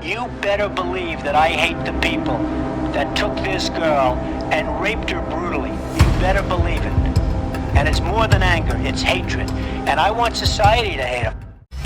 You better believe that I hate the people that took this girl and raped her brutally. You better believe it. And it's more than anger, it's hatred. And I want society to hate her.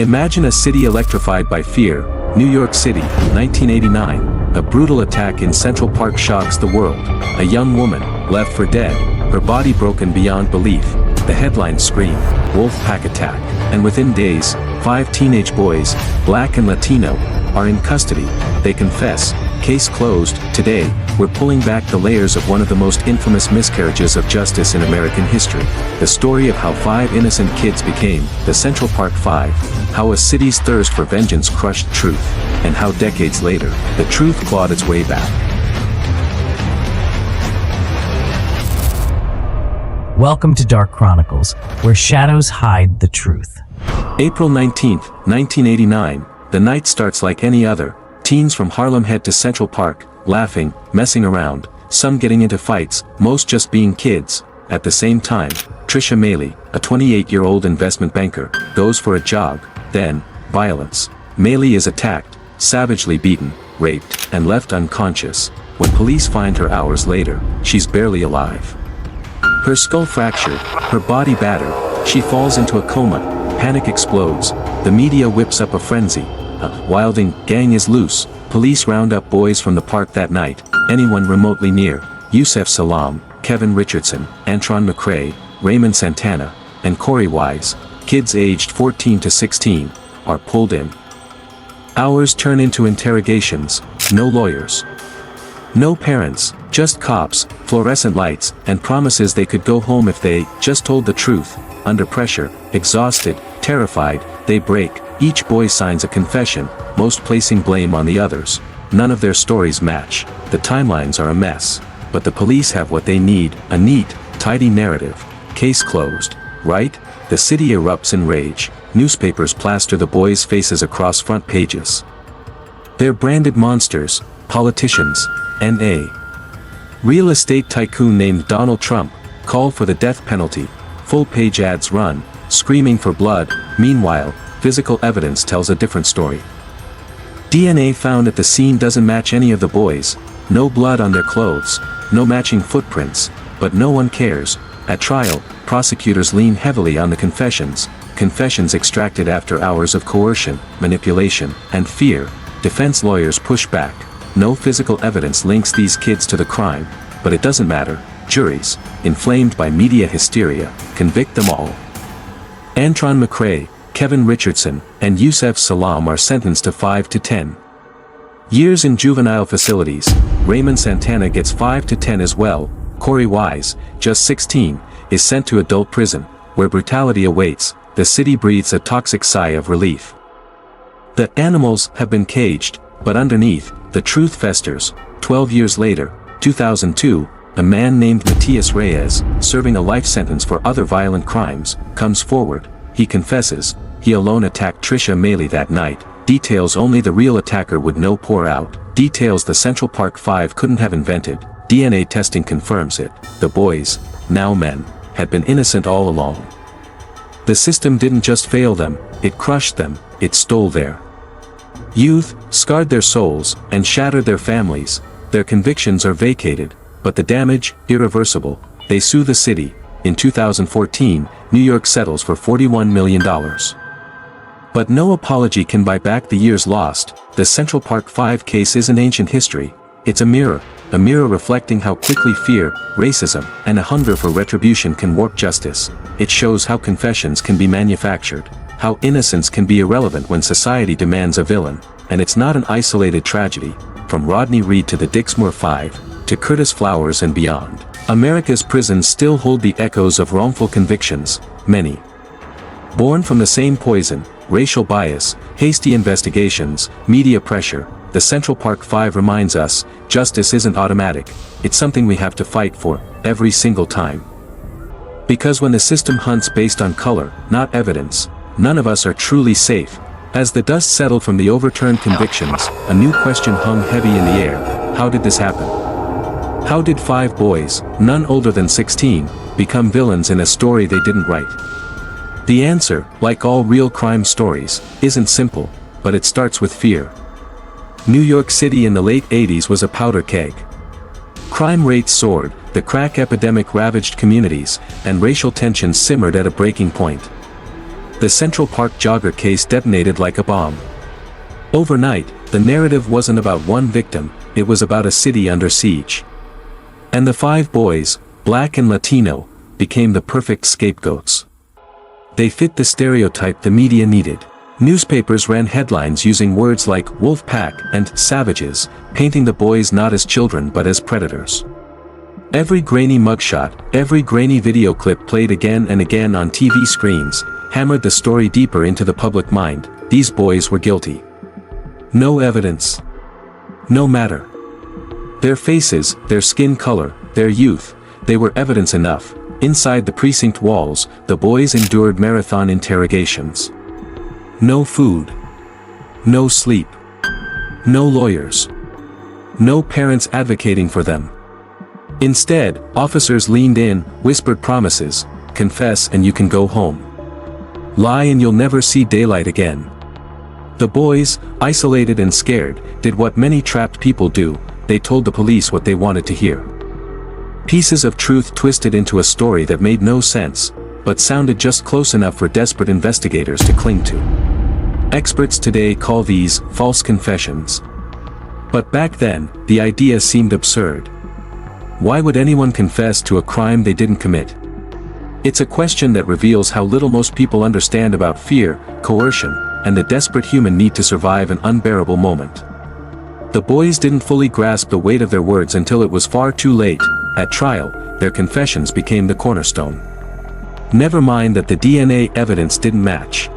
Imagine a city electrified by fear. New York City, 1989. A brutal attack in Central Park shocks the world. A young woman, left for dead, her body broken beyond belief. The headlines scream, "Wolf Pack Attack." And within days, 5 teenage boys, black and Latino, are in custody. They confess. Case closed. Today, we're pulling back the layers of one of the most infamous miscarriages of justice in American history. The story of how 5 innocent kids became the Central Park 5, how a city's thirst for vengeance crushed truth, and how decades later, the truth clawed its way back. Welcome to Dark Chronicles, where shadows hide the truth. April 19th, 1989, the night starts like any other. Teens from Harlem head to Central Park, laughing, messing around, some getting into fights, most just being kids. At the same time, Trisha Meili, a 28-year-old investment banker, goes for a jog. Then, violence. Meili is attacked, savagely beaten, raped, and left unconscious. When police find her hours later, she's barely alive. Her skull fractured, her body battered, she falls into a coma, panic explodes, the media whips up a frenzy. A wilding gang is loose, police round up boys from the park that night, anyone remotely near. Yusef Salaam, Kevin Richardson, Antron McCray, Raymond Santana, and Corey Wise, kids aged 14 to 16, are pulled in. Hours turn into interrogations, no lawyers. No parents, just cops, fluorescent lights, and promises they could go home if they just told the truth. Under pressure, exhausted, terrified, they break. Each boy signs a confession, most placing blame on the others. None of their stories match. The timelines are a mess. But the police have what they need, a neat, tidy narrative. Case closed. Right? The city erupts in rage. Newspapers plaster the boys' faces across front pages. They're branded monsters, politicians, N.A. Real estate tycoon named Donald Trump, call for the death penalty. Full-page ads run, screaming for blood. Meanwhile, physical evidence tells a different story. DNA found at the scene doesn't match any of the boys. No blood on their clothes, no matching footprints, but no one cares. At trial, prosecutors lean heavily on the confessions extracted after hours of coercion, manipulation, and fear. Defense lawyers push back. No physical evidence links these kids to the crime, but it doesn't matter. Juries, inflamed by media hysteria, convict them all. Antron McCray, Kevin Richardson, and Yusef Salaam are sentenced to 5 to 10 years in juvenile facilities. Raymond Santana gets 5 to 10 as well. Corey Wise, just 16, is sent to adult prison, where brutality awaits. The city breathes a toxic sigh of relief. The animals have been caged, but underneath, the truth festers. 12 years later, 2002, a man named Matias Reyes, serving a life sentence for other violent crimes, comes forward. He confesses, he alone attacked Trisha Meili that night. Details only the real attacker would know pour out. Details the Central Park 5 couldn't have invented. DNA testing confirms it. The boys, now men, had been innocent all along. The system didn't just fail them, it crushed them, it stole their youth, scarred their souls, and shattered their families. Their convictions are vacated, but the damage, irreversible. They sue the city. In 2014, New York settles for $41 million. But no apology can buy back the years lost. The Central Park 5 case isn't ancient history. It's a mirror reflecting how quickly fear, racism, and a hunger for retribution can warp justice. It shows how confessions can be manufactured, how innocence can be irrelevant when society demands a villain. And it's not an isolated tragedy. From Rodney Reed to the Dixmoor 5, to Curtis Flowers and beyond, America's prisons still hold the echoes of wrongful convictions, many born from the same poison: racial bias, hasty investigations, media pressure. The Central Park 5 reminds us, justice isn't automatic, it's something we have to fight for, every single time. Because when the system hunts based on color, not evidence, none of us are truly safe. As the dust settled from the overturned convictions, a new question hung heavy in the air: how did this happen? How did 5 boys, none older than 16, become villains in a story they didn't write? The answer, like all real crime stories, isn't simple, but it starts with fear. New York City in the late 80s was a powder keg. Crime rates soared, the crack epidemic ravaged communities, and racial tensions simmered at a breaking point. The Central Park Jogger case detonated like a bomb. Overnight, the narrative wasn't about one victim, it was about a city under siege. And the 5 boys, Black and Latino, became the perfect scapegoats. They fit the stereotype the media needed. Newspapers ran headlines using words like wolf pack and savages, painting the boys not as children but as predators. Every grainy mugshot, every grainy video clip played again and again on TV screens, hammered the story deeper into the public mind. These boys were guilty. No evidence. No matter. Their faces, their skin color, their youth, they were evidence enough. Inside the precinct walls, the boys endured marathon interrogations. No food. No sleep. No lawyers. No parents advocating for them. Instead, officers leaned in, whispered promises, confess and you can go home. Lie and you'll never see daylight again. The boys, isolated and scared, did what many trapped people do, they told the police what they wanted to hear. Pieces of truth twisted into a story that made no sense, but sounded just close enough for desperate investigators to cling to. Experts today call these false confessions. But back then, the idea seemed absurd. Why would anyone confess to a crime they didn't commit? It's a question that reveals how little most people understand about fear, coercion, and the desperate human need to survive an unbearable moment. The boys didn't fully grasp the weight of their words until it was far too late. At trial, their confessions became the cornerstone. Never mind that the DNA evidence didn't match.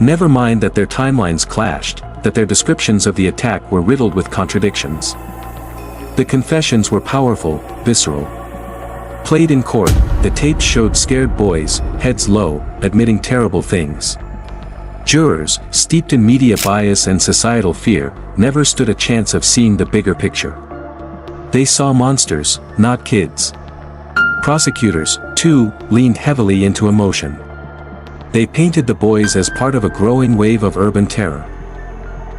Never mind that their timelines clashed, that their descriptions of the attack were riddled with contradictions. The confessions were powerful, visceral. Played in court, the tapes showed scared boys, heads low, admitting terrible things. Jurors, steeped in media bias and societal fear, never stood a chance of seeing the bigger picture. They saw monsters, not kids. Prosecutors, too, leaned heavily into emotion. They painted the boys as part of a growing wave of urban terror.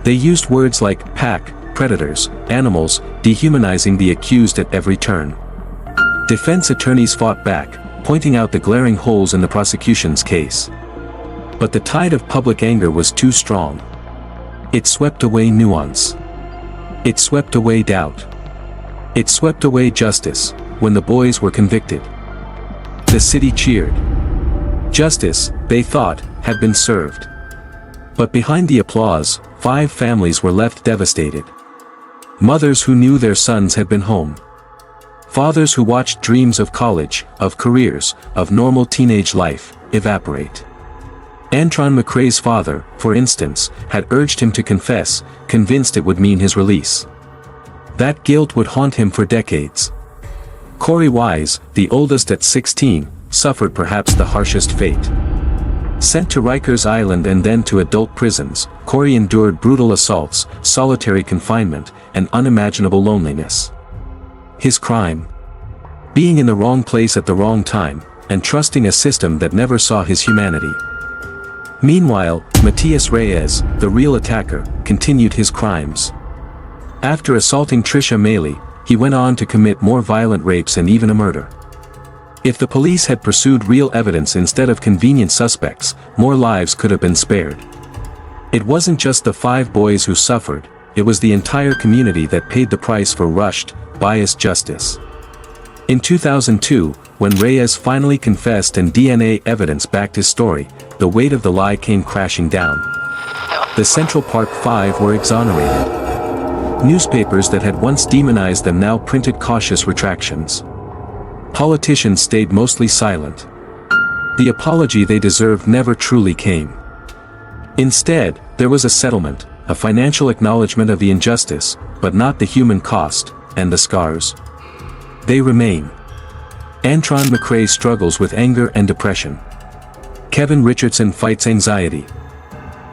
They used words like pack, predators, animals, dehumanizing the accused at every turn. Defense attorneys fought back, pointing out the glaring holes in the prosecution's case. But the tide of public anger was too strong. It swept away nuance. It swept away doubt. It swept away justice. When the boys were convicted, the city cheered. Justice, they thought, had been served. But behind the applause, 5 families were left devastated. Mothers who knew their sons had been home. Fathers who watched dreams of college, of careers, of normal teenage life, evaporate. Antron McCrae's father, for instance, had urged him to confess, convinced it would mean his release. That guilt would haunt him for decades. Corey Wise, the oldest at 16, suffered perhaps the harshest fate. Sent to Rikers Island and then to adult prisons, Corey endured brutal assaults, solitary confinement, and unimaginable loneliness. His crime? Being in the wrong place at the wrong time, and trusting a system that never saw his humanity. Meanwhile, Matias Reyes, the real attacker, continued his crimes. After assaulting Trisha Maley, he went on to commit more violent rapes and even a murder. If the police had pursued real evidence instead of convenient suspects, more lives could have been spared. It wasn't just the 5 boys who suffered, it was the entire community that paid the price for rushed, biased justice. In 2002, when Reyes finally confessed and DNA evidence backed his story, the weight of the lie came crashing down. The Central Park 5 were exonerated. Newspapers that had once demonized them now printed cautious retractions. Politicians stayed mostly silent. The apology they deserved never truly came. Instead, there was a settlement, a financial acknowledgement of the injustice, but not the human cost, and the scars. They remain. Antron McCrae struggles with anger and depression. Kevin Richardson fights anxiety.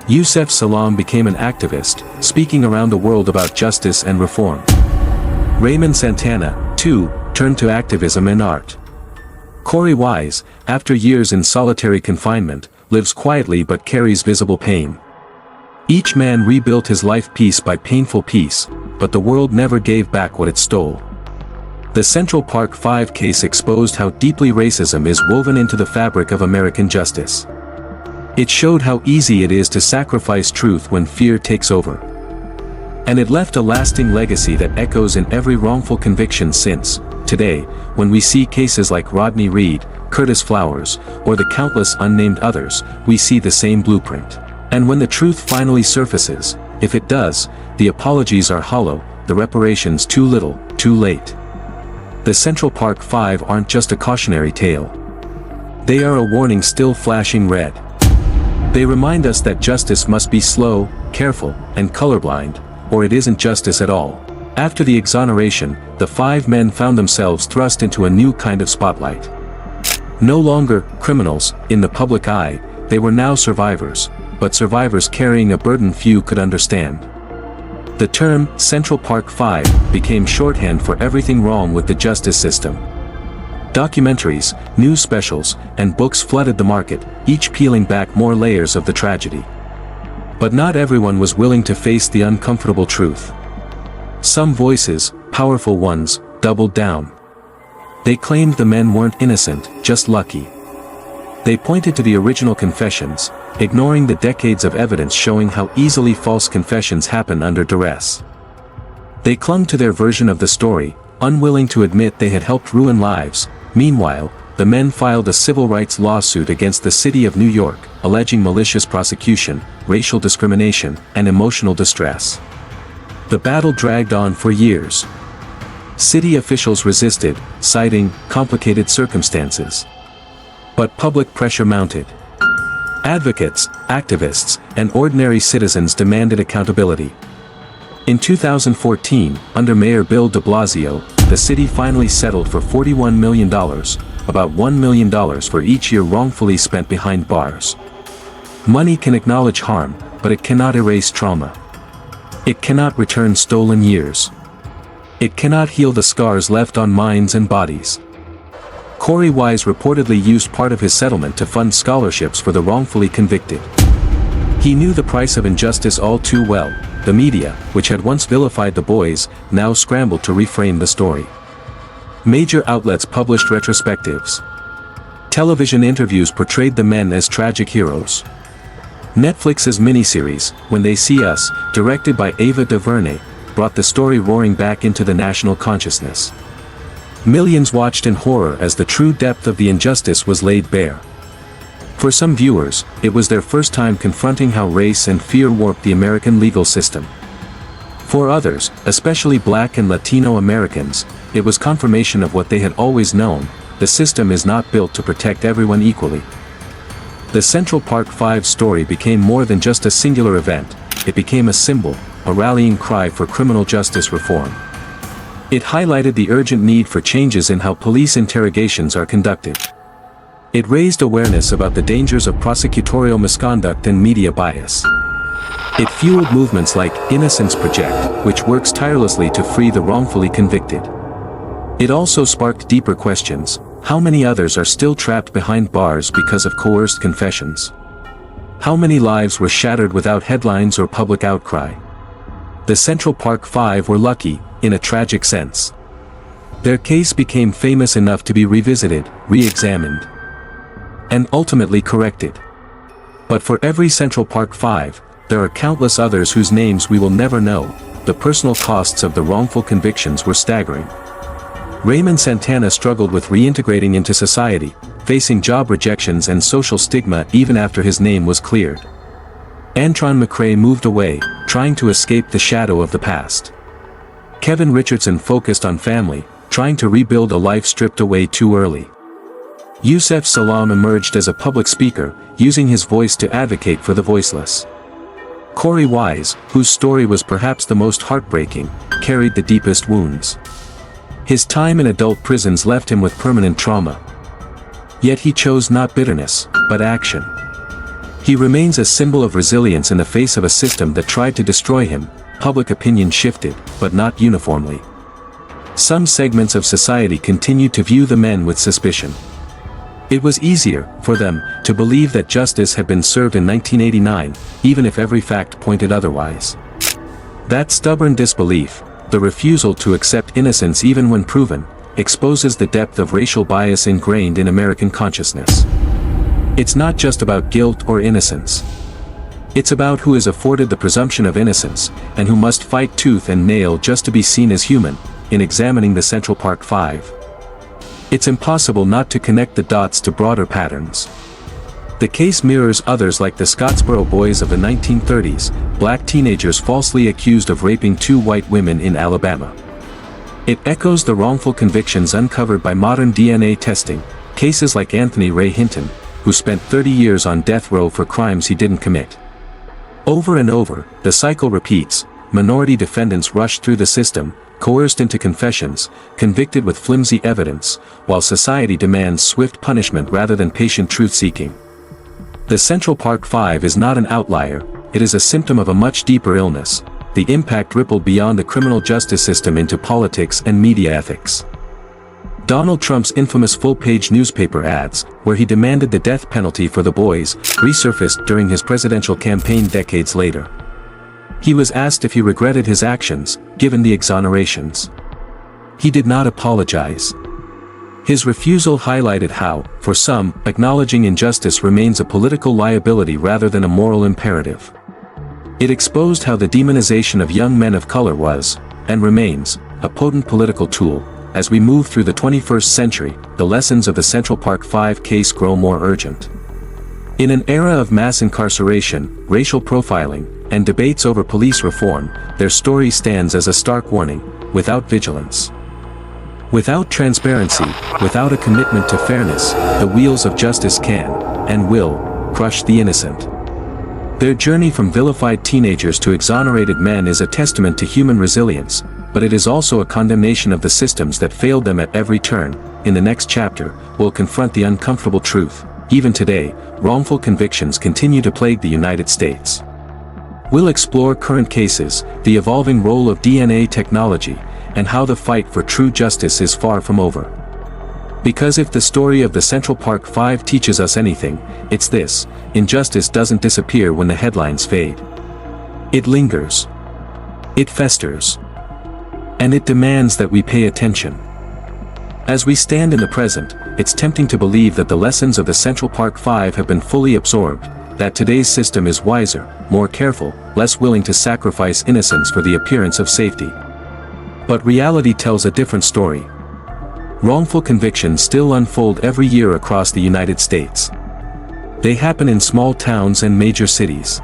Yusef Salaam became an activist, speaking around the world about justice and reform. Raymond Santana, too, turned to activism and art. Corey Wise, after years in solitary confinement, lives quietly but carries visible pain. Each man rebuilt his life piece by painful piece, but the world never gave back what it stole. The Central Park 5 case exposed how deeply racism is woven into the fabric of American justice. It showed how easy it is to sacrifice truth when fear takes over. And it left a lasting legacy that echoes in every wrongful conviction since. Today, when we see cases like Rodney Reed, Curtis Flowers, or the countless unnamed others, we see the same blueprint. And when the truth finally surfaces, if it does, the apologies are hollow, the reparations too little, too late. The Central Park 5 aren't just a cautionary tale. They are a warning still flashing red. They remind us that justice must be slow, careful, and colorblind, or it isn't justice at all. After the exoneration, the 5 men found themselves thrust into a new kind of spotlight. No longer criminals in the public eye, they were now survivors, but survivors carrying a burden few could understand. The term Central Park 5 became shorthand for everything wrong with the justice system. Documentaries, news specials, and books flooded the market, each peeling back more layers of the tragedy. But not everyone was willing to face the uncomfortable truth. Some voices, powerful ones, doubled down. They claimed the men weren't innocent, just lucky. They pointed to the original confessions, ignoring the decades of evidence showing how easily false confessions happen under duress. They clung to their version of the story, unwilling to admit they had helped ruin lives. Meanwhile, the men filed a civil rights lawsuit against the city of New York, alleging malicious prosecution, racial discrimination, and emotional distress. The battle dragged on for years. City officials resisted, citing complicated circumstances. But public pressure mounted. Advocates, activists, and ordinary citizens demanded accountability. In 2014, under Mayor Bill de Blasio, the city finally settled for $41 million, about $1 million for each year wrongfully spent behind bars. Money can acknowledge harm, but it cannot erase trauma. It cannot return stolen years. It cannot heal the scars left on minds and bodies. Corey Wise reportedly used part of his settlement to fund scholarships for the wrongfully convicted. He knew the price of injustice all too well. The media, which had once vilified the boys, now scrambled to reframe the story. Major outlets published retrospectives. Television interviews portrayed the men as tragic heroes. Netflix's miniseries, When They See Us, directed by Ava DuVernay, brought the story roaring back into the national consciousness. Millions watched in horror as the true depth of the injustice was laid bare. For some viewers, it was their first time confronting how race and fear warped the American legal system. For others, especially Black and Latino Americans, it was confirmation of what they had always known: the system is not built to protect everyone equally. The Central Park 5 story became more than just a singular event, it became a symbol, a rallying cry for criminal justice reform. It highlighted the urgent need for changes in how police interrogations are conducted. It raised awareness about the dangers of prosecutorial misconduct and media bias. It fueled movements like Innocence Project, which works tirelessly to free the wrongfully convicted. It also sparked deeper questions: how many others are still trapped behind bars because of coerced confessions? How many lives were shattered without headlines or public outcry? The Central Park 5 were lucky, in a tragic sense. Their case became famous enough to be revisited, re-examined, and ultimately corrected. But for every Central Park 5, there are countless others whose names we will never know. The personal costs of the wrongful convictions were staggering. Raymond Santana struggled with reintegrating into society, facing job rejections and social stigma even after his name was cleared. Antron McCray moved away, trying to escape the shadow of the past. Kevin Richardson focused on family, trying to rebuild a life stripped away too early. Yusef Salaam emerged as a public speaker, using his voice to advocate for the voiceless. Corey Wise, whose story was perhaps the most heartbreaking, carried the deepest wounds. His time in adult prisons left him with permanent trauma. Yet he chose not bitterness, but action. He remains a symbol of resilience in the face of a system that tried to destroy him. Public opinion shifted, but not uniformly. Some segments of society continued to view the men with suspicion. It was easier, for them, to believe that justice had been served in 1989, even if every fact pointed otherwise. That stubborn disbelief, the refusal to accept innocence even when proven, exposes the depth of racial bias ingrained in American consciousness. It's not just about guilt or innocence. It's about who is afforded the presumption of innocence, and who must fight tooth and nail just to be seen as human, in examining the Central Park Five. It's impossible not to connect the dots to broader patterns. The case mirrors others like the Scottsboro Boys of the 1930s, black teenagers falsely accused of raping two white women in Alabama. It echoes the wrongful convictions uncovered by modern DNA testing, cases like Anthony Ray Hinton, who spent 30 years on death row for crimes he didn't commit. Over and over, the cycle repeats: minority defendants rushed through the system, coerced into confessions, convicted with flimsy evidence, while society demands swift punishment rather than patient truth-seeking. The Central Park Five is not an outlier, it is a symptom of a much deeper illness. The impact rippled beyond the criminal justice system into politics and media ethics. Donald Trump's infamous full-page newspaper ads, where he demanded the death penalty for the boys, resurfaced during his presidential campaign decades later. He was asked if he regretted his actions, given the exonerations. He did not apologize. His refusal highlighted how, for some, acknowledging injustice remains a political liability rather than a moral imperative. It exposed how the demonization of young men of color was, and remains, a potent political tool. As we move through the 21st century, the lessons of the Central Park Five case grow more urgent. In an era of mass incarceration, racial profiling, and debates over police reform, their story stands as a stark warning: without vigilance, without transparency, without a commitment to fairness, the wheels of justice can, and will, crush the innocent. Their journey from vilified teenagers to exonerated men is a testament to human resilience, but it is also a condemnation of the systems that failed them at every turn. In the next chapter, we'll confront the uncomfortable truth: even today, wrongful convictions continue to plague the United States. We'll explore current cases, the evolving role of DNA technology, and how the fight for true justice is far from over. Because if the story of the Central Park Five teaches us anything, it's this: injustice doesn't disappear when the headlines fade. It lingers. It festers. And it demands that we pay attention. As we stand in the present, it's tempting to believe that the lessons of the Central Park Five have been fully absorbed, that today's system is wiser, more careful, less willing to sacrifice innocence for the appearance of safety. But reality tells a different story. Wrongful convictions still unfold every year across the United States. They happen in small towns and major cities.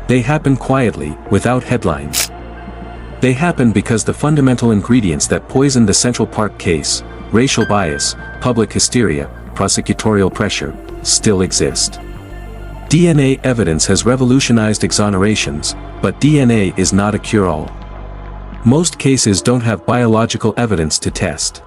They happen quietly, without headlines. They happen because the fundamental ingredients that poisoned the Central Park case, racial bias, public hysteria, prosecutorial pressure, still exist. DNA evidence has revolutionized exonerations, but DNA is not a cure-all. Most cases don't have biological evidence to test.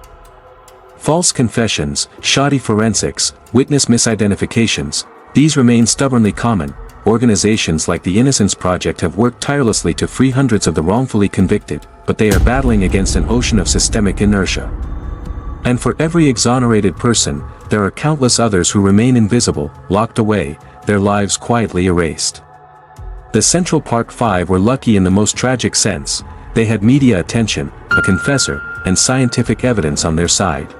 False confessions, shoddy forensics, witness misidentifications, these remain stubbornly common. Organizations like the Innocence Project have worked tirelessly to free hundreds of the wrongfully convicted, but they are battling against an ocean of systemic inertia. And for every exonerated person, there are countless others who remain invisible, locked away, their lives quietly erased. The Central Park Five were lucky in the most tragic sense: they had media attention, a confessor, and scientific evidence on their side.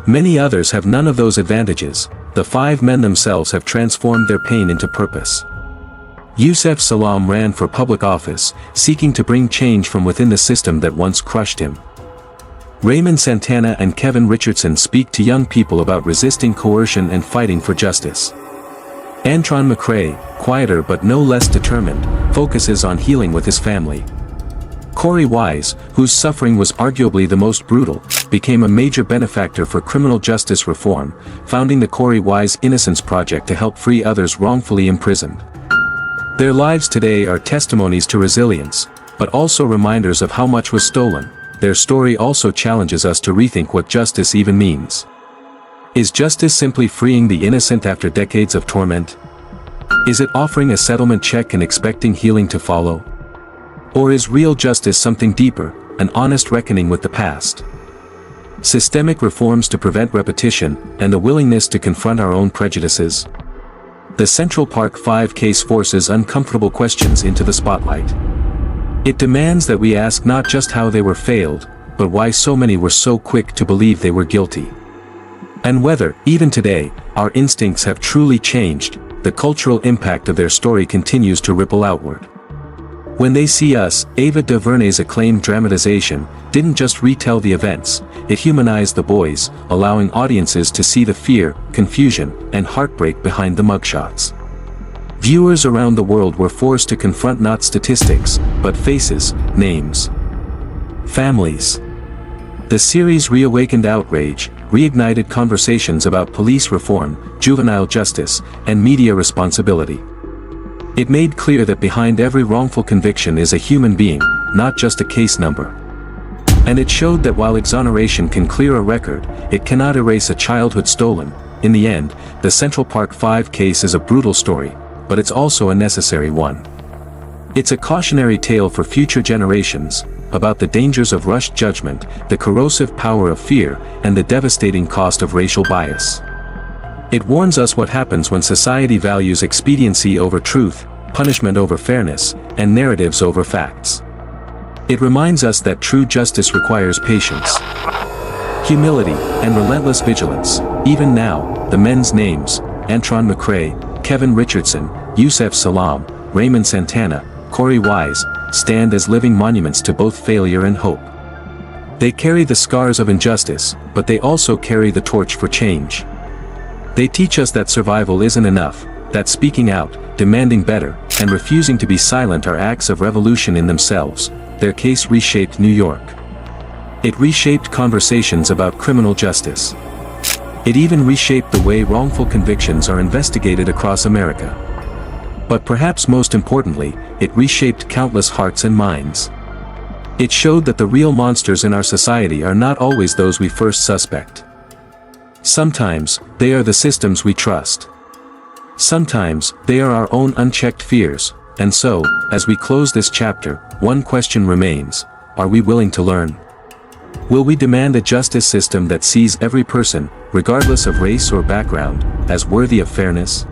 Many others have none of those advantages. The five men themselves have transformed their pain into purpose. Yusef Salaam ran for public office, seeking to bring change from within the system that once crushed him. Raymond Santana and Kevin Richardson speak to young people about resisting coercion and fighting for justice. Antron McCray, quieter but no less determined, focuses on healing with his family. Corey Wise, whose suffering was arguably the most brutal, became a major benefactor for criminal justice reform, founding the Corey Wise Innocence Project to help free others wrongfully imprisoned. Their lives today are testimonies to resilience, but also reminders of how much was stolen. Their story also challenges us to rethink what justice even means. Is justice simply freeing the innocent after decades of torment? Is it offering a settlement check and expecting healing to follow? Or is real justice something deeper, an honest reckoning with the past? Systemic reforms to prevent repetition, and the willingness to confront our own prejudices. The Central Park 5 case forces uncomfortable questions into the spotlight. It demands that we ask not just how they were failed, but why so many were so quick to believe they were guilty. And whether, even today, our instincts have truly changed, the cultural impact of their story continues to ripple outward. When They See Us, Ava DuVernay's acclaimed dramatization didn't just retell the events, it humanized the boys, allowing audiences to see the fear, confusion, and heartbreak behind the mugshots. Viewers around the world were forced to confront not statistics, but faces, names, families. The series reawakened outrage, reignited conversations about police reform, juvenile justice, and media responsibility. It made clear that behind every wrongful conviction is a human being, not just a case number. And it showed that while exoneration can clear a record, it cannot erase a childhood stolen. In the end, the Central Park 5 case is a brutal story, but it's also a necessary one. It's a cautionary tale for future generations, about the dangers of rushed judgment, the corrosive power of fear, and the devastating cost of racial bias. It warns us what happens when society values expediency over truth, punishment over fairness, and narratives over facts. It reminds us that true justice requires patience, humility, and relentless vigilance. Even now, the men's names, Antron McCray, Kevin Richardson, Yusef Salaam, Raymond Santana, Corey Wise, stand as living monuments to both failure and hope. They carry the scars of injustice, but they also carry the torch for change. They teach us that survival isn't enough, that speaking out, demanding better, and refusing to be silent are acts of revolution in themselves. Their case reshaped New York. It reshaped conversations about criminal justice. It even reshaped the way wrongful convictions are investigated across America. But perhaps most importantly, it reshaped countless hearts and minds. It showed that the real monsters in our society are not always those we first suspect. Sometimes, they are the systems we trust. Sometimes, they are our own unchecked fears, and so, as we close this chapter, one question remains: are we willing to learn? Will we demand a justice system that sees every person, regardless of race or background, as worthy of fairness?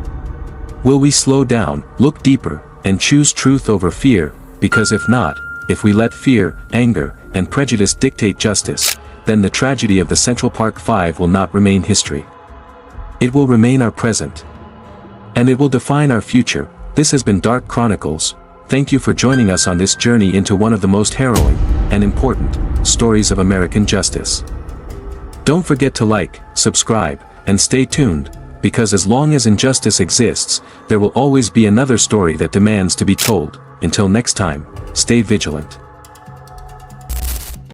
Will we slow down, look deeper, and choose truth over fear? Because if not, if we let fear, anger, and prejudice dictate justice, then the tragedy of the Central Park 5 will not remain history. It will remain our present. And it will define our future. This has been Dark Chronicles. Thank you for joining us on this journey into one of the most harrowing, and important, stories of American justice. Don't forget to like, subscribe, and stay tuned, because as long as injustice exists, there will always be another story that demands to be told. Until next time, stay vigilant.